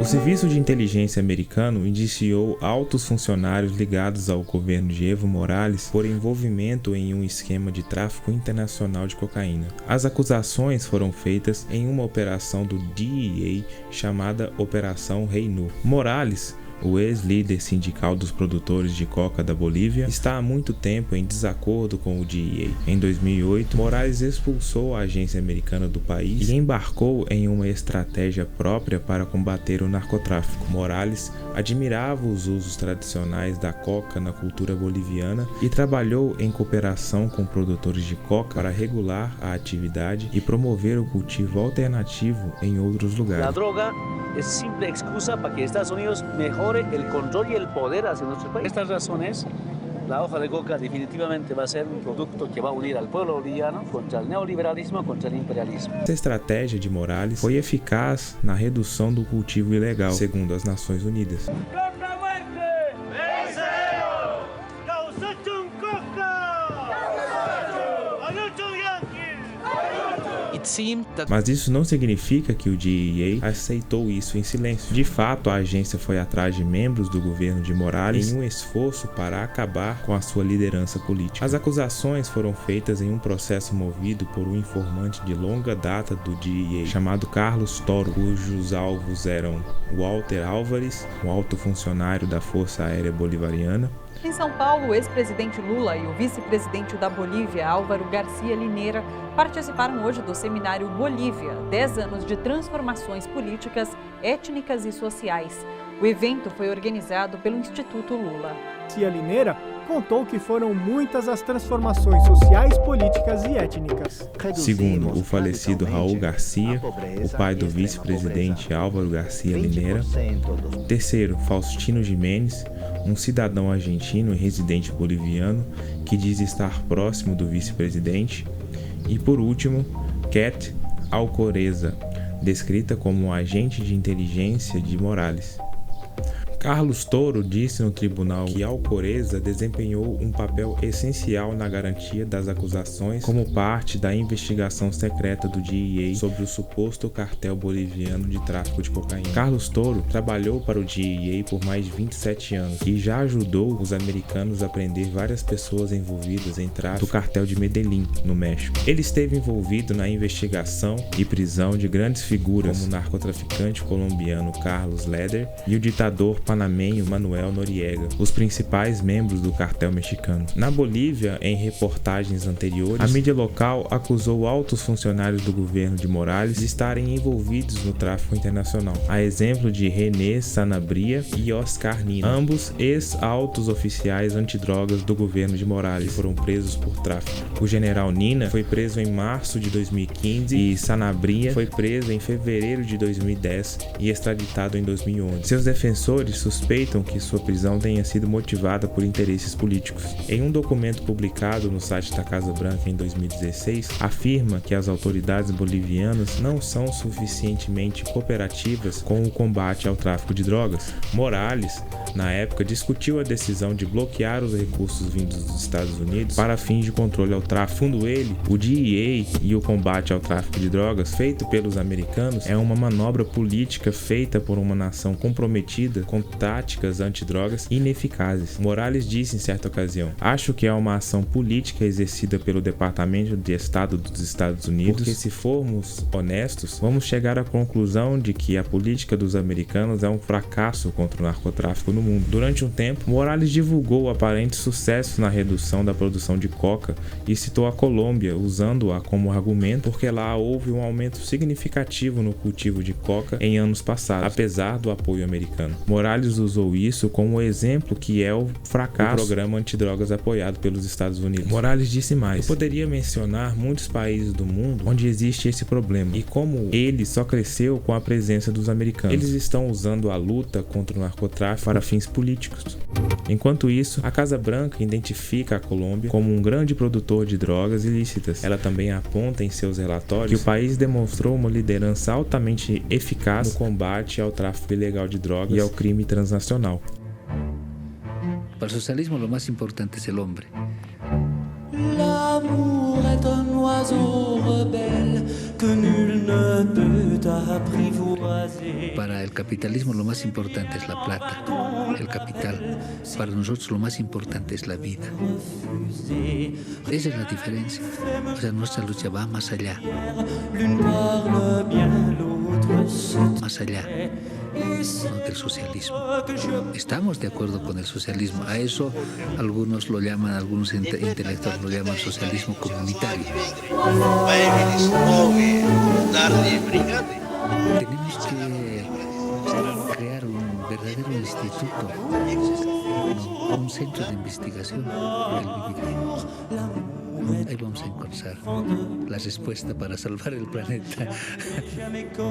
O Serviço de Inteligência americano indiciou altos funcionários ligados ao governo de Evo Morales por envolvimento em um esquema de tráfico internacional de cocaína. As acusações foram feitas em uma operação do DEA chamada Operação Rei Nu. Morales, o ex-líder sindical dos produtores de coca da Bolívia, está há muito tempo em desacordo com o DEA. Em 2008, Morales expulsou a agência americana do país e embarcou em uma estratégia própria para combater o narcotráfico. Morales admirava os usos tradicionais da coca na cultura boliviana e trabalhou em cooperação com produtores de coca para regular a atividade e promover o cultivo alternativo em outros lugares. A droga es simple excusa para que Estados Unidos mejore el control y el poder hacia nuestro país. Estas razones, la hoja de coca definitivamente va a ser un producto que va a unir al pueblo boliviano contra el neoliberalismo, contra el imperialismo. Essa estratégia de Morales foi eficaz na redução do cultivo ilegal, segundo as Nações Unidas. Mas isso não significa que o DEA aceitou isso em silêncio. De fato, a agência foi atrás de membros do governo de Morales em um esforço para acabar com a sua liderança política. As acusações foram feitas em um processo movido por um informante de longa data do DEA, chamado Carlos Toro, cujos alvos eram Walter Álvares, um alto funcionário da Força Aérea Bolivariana. Em São Paulo, o ex-presidente Lula e o vice-presidente da Bolívia, Álvaro Garcia Linera, participaram hoje do seminário Bolívia, 10 anos de transformações políticas, étnicas e sociais. O evento foi organizado pelo Instituto Lula. Garcia Linera contou que foram muitas as transformações sociais, políticas e étnicas. Segundo o falecido Raul Garcia, o pai do vice-presidente Álvaro Garcia Linera. Terceiro, Faustino Gimenez, um cidadão argentino e residente boliviano que diz estar próximo do vice-presidente. E por último, Cat Alcoreza, descrita como um agente de inteligência de Morales. Carlos Toro disse no tribunal que Alcoreza desempenhou um papel essencial na garantia das acusações como parte da investigação secreta do DEA sobre o suposto cartel boliviano de tráfico de cocaína. Carlos Toro trabalhou para o DEA por mais de 27 anos e já ajudou os americanos a prender várias pessoas envolvidas em tráfico do cartel de Medellín, no México. Ele esteve envolvido na investigação e prisão de grandes figuras como o narcotraficante colombiano Carlos Leder e o ditador panamenho Manuel Noriega, os principais membros do cartel mexicano. Na Bolívia, em reportagens anteriores, a mídia local acusou altos funcionários do governo de Morales de estarem envolvidos no tráfico internacional, a exemplo de René Sanabria e Oscar Nina, ambos ex-altos oficiais antidrogas do governo de Morales, que foram presos por tráfico. O general Nina foi preso em março de 2015 e Sanabria foi preso em fevereiro de 2010 e extraditado em 2011. Seus defensores suspeitam que sua prisão tenha sido motivada por interesses políticos. Em um documento publicado no site da Casa Branca em 2016, afirma que as autoridades bolivianas não são suficientemente cooperativas com o combate ao tráfico de drogas. Morales, na época, discutiu a decisão de bloquear os recursos vindos dos Estados Unidos para fins de controle ao tráfico. Segundo ele, o DEA e o combate ao tráfico de drogas feito pelos americanos é uma manobra política feita por uma nação comprometida com táticas antidrogas ineficazes. Morales disse em certa ocasião: "Acho que é uma ação política exercida pelo Departamento de Estado dos Estados Unidos, porque se formos honestos, vamos chegar à conclusão de que a política dos americanos é um fracasso contra o narcotráfico no mundo." Durante um tempo, Morales divulgou o aparente sucesso na redução da produção de coca e citou a Colômbia, usando-a como argumento porque lá houve um aumento significativo no cultivo de coca em anos passados, apesar do apoio americano. Morales usou isso como exemplo que é o fracasso do programa antidrogas apoiado pelos Estados Unidos. Morales disse mais: "Eu poderia mencionar muitos países do mundo onde existe esse problema e como ele só cresceu com a presença dos americanos. Eles estão usando a luta contra o narcotráfico para fins políticos." Enquanto isso, a Casa Branca identifica a Colômbia como um grande produtor de drogas ilícitas. Ela também aponta em seus relatórios que o país demonstrou uma liderança altamente eficaz no combate ao tráfico ilegal de drogas e ao crime transnacional. Para el socialismo lo más importante es el hombre. L'amour est un oiseau rebelle que nul ne peut apprivoiser. Para el capitalismo lo más importante es la plata, el capital. Para nosotros lo más importante es la vida. Esa es la diferencia. O sea, nuestra lucha va más allá. Más allá del socialismo. Estamos de acuerdo con el socialismo. A eso algunos lo llaman, algunos intelectuales lo llaman socialismo comunitario. Tenemos que crear un verdadero instituto, un centro de investigación del vivir. Ahí vamos a encontrar la respuesta para salvar el planeta.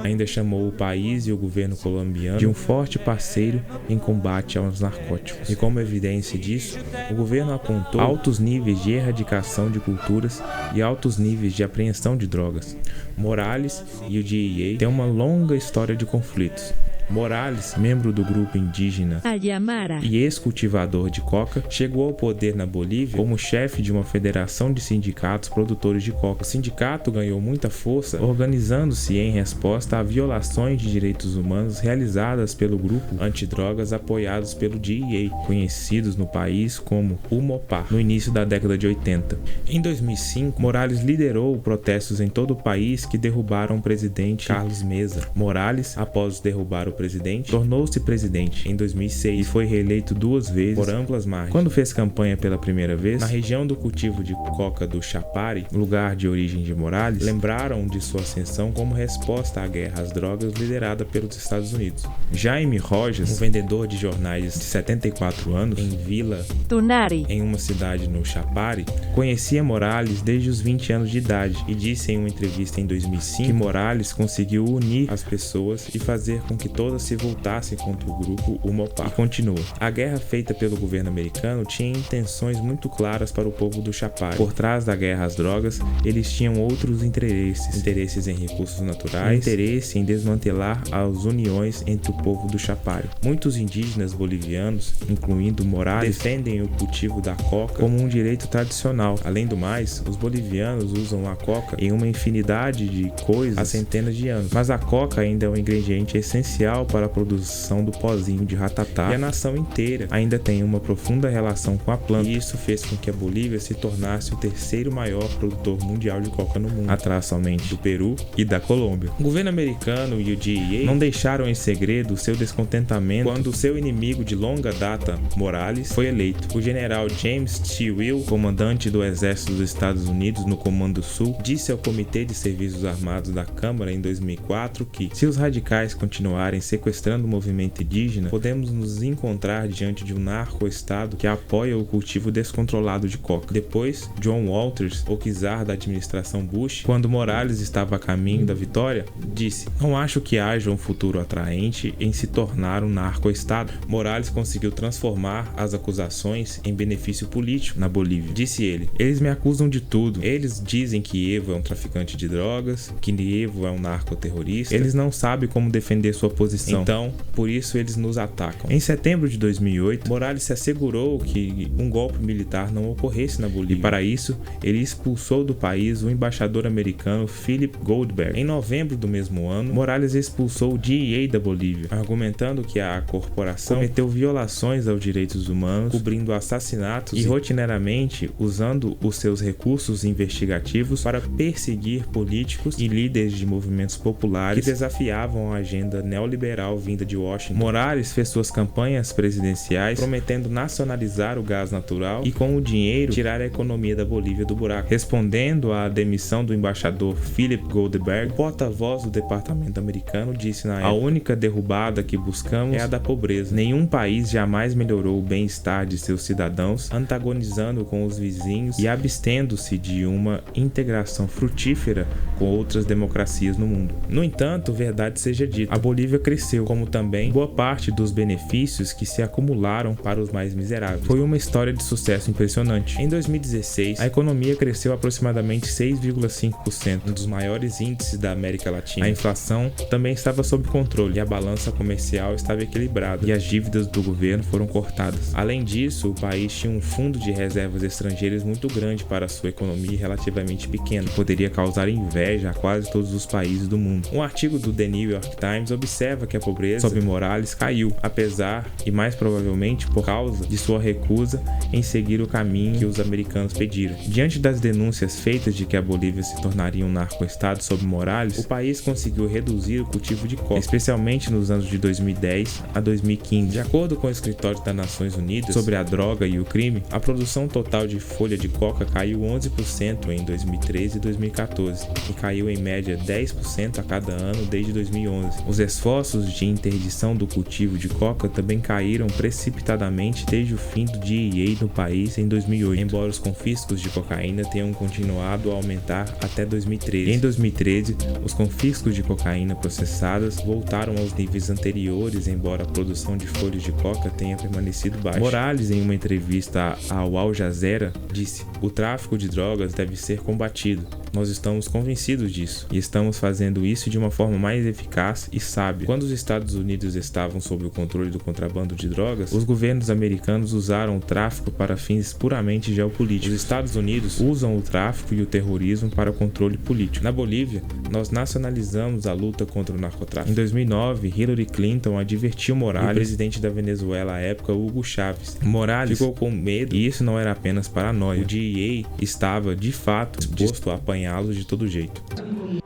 Ainda chamou o país e o governo colombiano de um forte parceiro em combate aos narcóticos. E como evidência disso, o governo apontou altos níveis de erradicação de culturas e altos níveis de apreensão de drogas. Morales e o DEA têm uma longa história de conflitos. Morales, membro do grupo indígena Ayamara e ex-cultivador de coca, chegou ao poder na Bolívia como chefe de uma federação de sindicatos produtores de coca. O sindicato ganhou muita força organizando-se em resposta a violações de direitos humanos realizadas pelo grupo antidrogas apoiados pelo DEA, conhecidos no país como UMOPA, no início da década de 80. Em 2005, Morales liderou protestos em todo o país que derrubaram o presidente Carlos Mesa. Morales, após derrubar o presidente, tornou-se presidente em 2006 e foi reeleito 2 vezes por amplas margens. Quando fez campanha pela primeira vez, na região do cultivo de coca do Chapare, lugar de origem de Morales, lembraram de sua ascensão como resposta à guerra às drogas liderada pelos Estados Unidos. Jaime Rojas, um vendedor de jornais de 74 anos, em Vila Tunari, em uma cidade no Chapare, conhecia Morales desde os 20 anos de idade e disse em uma entrevista em 2005 que Morales conseguiu unir as pessoas e fazer com que todas se voltassem contra o grupo UMOPA. E continua: a guerra feita pelo governo americano tinha intenções muito claras para o povo do Chapare. Por trás da guerra às drogas, eles tinham outros interesses em recursos naturais, interesse em desmantelar as uniões entre o povo do Chapare. Muitos indígenas bolivianos, incluindo Morales, defendem o cultivo da coca como um direito tradicional. Além do mais, os bolivianos usam a coca em uma infinidade de coisas há centenas de anos, mas a coca ainda é um ingrediente essencial para a produção do pozinho de ratatá, e a nação inteira ainda tem uma profunda relação com a planta, e isso fez com que a Bolívia se tornasse o terceiro maior produtor mundial de coca no mundo, atrás somente do Peru e da Colômbia. O governo americano e o DEA não deixaram em segredo seu descontentamento quando seu inimigo de longa data, Morales, foi eleito. O general James T. Will, comandante do exército dos Estados Unidos no Comando Sul, disse ao Comitê de Serviços Armados da Câmara em 2004 que, se os radicais continuarem sequestrando o movimento indígena, podemos nos encontrar diante de um narco-estado que apoia o cultivo descontrolado de coca. Depois, John Walters, o czar da administração Bush, quando Morales estava a caminho da vitória, disse: não acho que haja um futuro atraente em se tornar um narco-estado. Morales conseguiu transformar as acusações em benefício político na Bolívia. Disse ele: eles me acusam de tudo. Eles dizem que Evo é um traficante de drogas, que Evo é um narcoterrorista. Eles não sabem como defender sua posição. Então, por isso eles nos atacam. Em setembro de 2008, Morales se assegurou que um golpe militar não ocorresse na Bolívia. E para isso, ele expulsou do país o embaixador americano Philip Goldberg. Em novembro do mesmo ano, Morales expulsou o DEA da Bolívia, argumentando que a corporação cometeu violações aos direitos humanos, cobrindo assassinatos e rotineiramente usando os seus recursos investigativos para perseguir políticos e líderes de movimentos populares que desafiavam a agenda neoliberal vinda de Washington. Morales fez suas campanhas presidenciais prometendo nacionalizar o gás natural e, com o dinheiro, tirar a economia da Bolívia do buraco. Respondendo à demissão do embaixador Philip Goldberg, o porta-voz do departamento americano disse na época: a única derrubada que buscamos é a da pobreza. Nenhum país jamais melhorou o bem-estar de seus cidadãos, antagonizando com os vizinhos e abstendo-se de uma integração frutífera com outras democracias no mundo. No entanto, verdade seja dita, a Bolívia cresceu, como também boa parte dos benefícios que se acumularam para os mais miseráveis. Foi uma história de sucesso impressionante. Em 2016, a economia cresceu aproximadamente 6,5%, um dos maiores índices da América Latina. A inflação também estava sob controle e a balança comercial estava equilibrada e as dívidas do governo foram cortadas. Além disso, o país tinha um fundo de reservas estrangeiras muito grande para sua economia relativamente pequena, que poderia causar inveja a quase todos os países do mundo. Um artigo do The New York Times observa que a pobreza sob Morales caiu, apesar e mais provavelmente por causa de sua recusa em seguir o caminho que os americanos pediram. Diante das denúncias feitas de que a Bolívia se tornaria um narco-estado sob Morales, o país conseguiu reduzir o cultivo de coca, especialmente nos anos de 2010 a 2015. De acordo com o Escritório das Nações Unidas sobre a droga e o crime, a produção total de folha de coca caiu 11% em 2013 e 2014 e caiu em média 10% a cada ano desde 2011. Os esforços de interdição do cultivo de coca também caíram precipitadamente desde o fim do DEA no país em 2008, embora os confiscos de cocaína tenham continuado a aumentar até 2013. Em 2013, os confiscos de cocaína processadas voltaram aos níveis anteriores, embora a produção de folhas de coca tenha permanecido baixa. Morales, em uma entrevista ao Al Jazeera, disse: "O tráfico de drogas deve ser combatido. Nós estamos convencidos disso e estamos fazendo isso de uma forma mais eficaz e sábia." Quando os Estados Unidos estavam sob o controle do contrabando de drogas, os governos americanos usaram o tráfico para fins puramente geopolíticos. Os Estados Unidos usam o tráfico e o terrorismo para o controle político. Na Bolívia, nós nacionalizamos a luta contra o narcotráfico. Em 2009, Hillary Clinton advertiu Morales, o presidente da Venezuela à época, Hugo Chávez. Morales ficou com medo e isso não era apenas paranoia. O DEA estava, de fato, disposto a apanhá-los de todo jeito.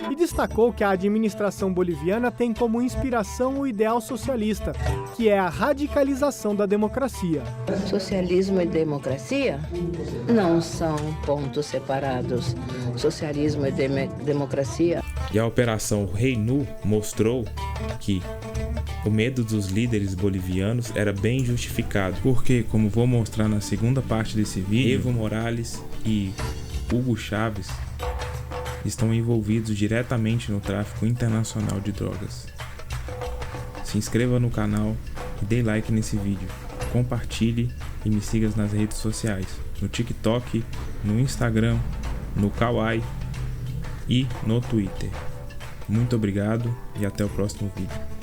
E destacou que a administração boliviana tem como inspiração o ideal socialista, que é a radicalização da democracia. Socialismo e democracia não são pontos separados. Socialismo e democracia. E a Operação Rei Nu mostrou que o medo dos líderes bolivianos era bem justificado, porque, como vou mostrar na segunda parte desse vídeo, Evo Morales e Hugo Chávez estão envolvidos diretamente no tráfico internacional de drogas. Se inscreva no canal e dê like nesse vídeo. Compartilhe e me siga nas redes sociais, no TikTok, no Instagram, no Kawaii e no Twitter. Muito obrigado e até o próximo vídeo.